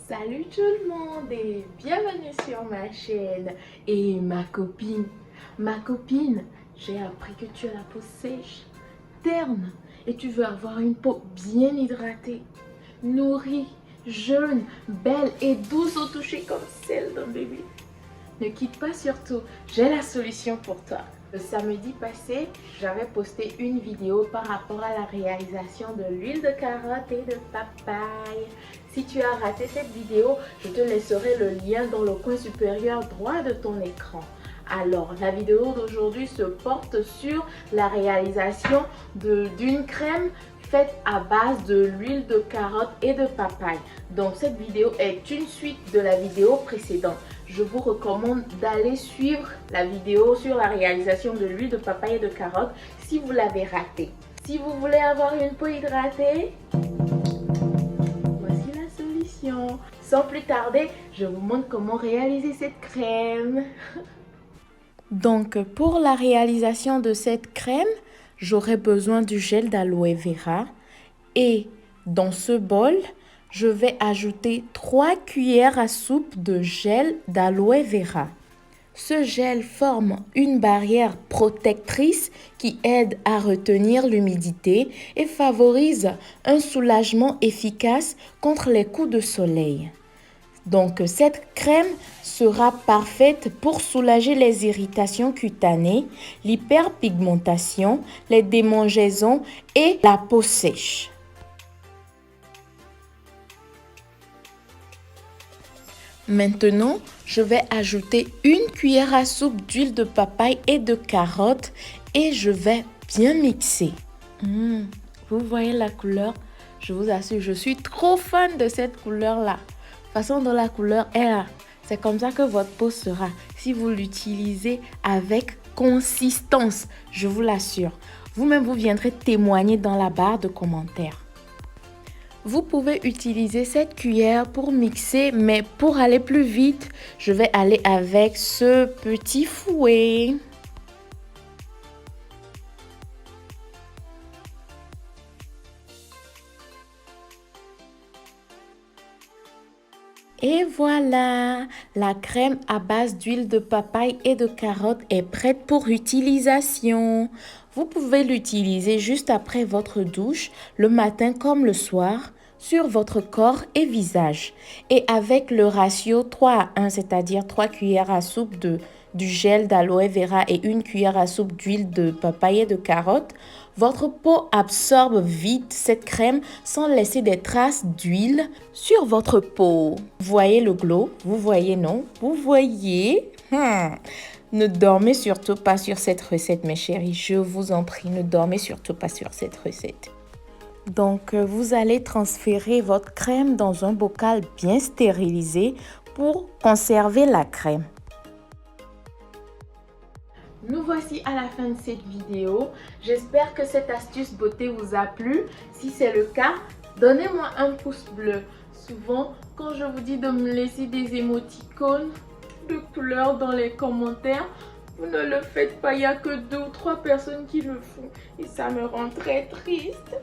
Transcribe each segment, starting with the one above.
Salut tout le monde et bienvenue sur ma chaîne. Et ma copine, j'ai appris que tu as la peau sèche, terne et tu veux avoir une peau bien hydratée, nourrie, jeune, belle et douce au toucher comme celle d'un bébé. Ne quitte pas surtout, j'ai la solution pour toi. Le samedi passé, j'avais posté une vidéo par rapport à la réalisation de l'huile de carotte et de papaye. Si tu as raté cette vidéo, je te laisserai le lien dans le coin supérieur droit de ton écran. Alors, la vidéo d'aujourd'hui se porte sur la réalisation d'une crème faite à base de l'huile de carotte et de papaye. Donc, cette vidéo est une suite de la vidéo précédente. Je vous recommande d'aller suivre la vidéo sur la réalisation de l'huile de papaye et de carotte si vous l'avez ratée. Si vous voulez avoir une peau hydratée, voici la solution. Sans plus tarder, je vous montre comment réaliser cette crème. Donc, pour la réalisation de cette crème, j'aurai besoin du gel d'aloe vera et dans ce bol, je vais ajouter 3 cuillères à soupe de gel d'aloe vera. Ce gel forme une barrière protectrice qui aide à retenir l'humidité et favorise un soulagement efficace contre les coups de soleil. Donc, cette crème sera parfaite pour soulager les irritations cutanées, l'hyperpigmentation, les démangeaisons et la peau sèche. Maintenant, je vais ajouter une cuillère à soupe d'huile de papaye et de carotte et je vais bien mixer. Vous voyez la couleur? Je vous assure, je suis trop fan de cette couleur-là. De toute façon, dans la couleur est là. C'est comme ça que votre peau sera si vous l'utilisez avec consistance, je vous l'assure. Vous-même, vous viendrez témoigner dans la barre de commentaires. Vous pouvez utiliser cette cuillère pour mixer, mais pour aller plus vite, je vais aller avec ce petit fouet. Et voilà, la crème à base d'huile de papaye et de carotte est prête pour utilisation. Vous pouvez l'utiliser juste après votre douche, le matin comme le soir, sur votre corps et visage. Et avec le ratio 3 à 1, c'est-à-dire 3 cuillères à soupe du gel d'aloe vera et 1 cuillère à soupe d'huile de papaye et de carotte, votre peau absorbe vite cette crème sans laisser des traces d'huile sur votre peau. Vous voyez le glow? Vous voyez, non? Vous voyez? Ne dormez surtout pas sur cette recette, mes chéris. Je vous en prie, ne dormez surtout pas sur cette recette. Donc, vous allez transférer votre crème dans un bocal bien stérilisé pour conserver la crème. Nous voici à la fin de cette vidéo. J'espère que cette astuce beauté vous a plu. Si c'est le cas, donnez-moi un pouce bleu. Souvent, quand je vous dis de me laisser des émoticônes de couleurs dans les commentaires, vous ne le faites pas. Il n'y a que 2 ou 3 personnes qui le font. Et ça me rend très triste.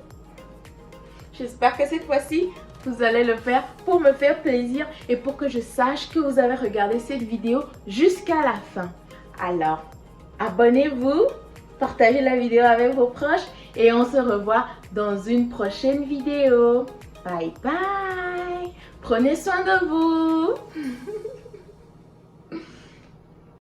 J'espère que cette fois-ci, vous allez le faire pour me faire plaisir et pour que je sache que vous avez regardé cette vidéo jusqu'à la fin. Alors, abonnez-vous, partagez la vidéo avec vos proches et on se revoit dans une prochaine vidéo. Bye bye! Prenez soin de vous!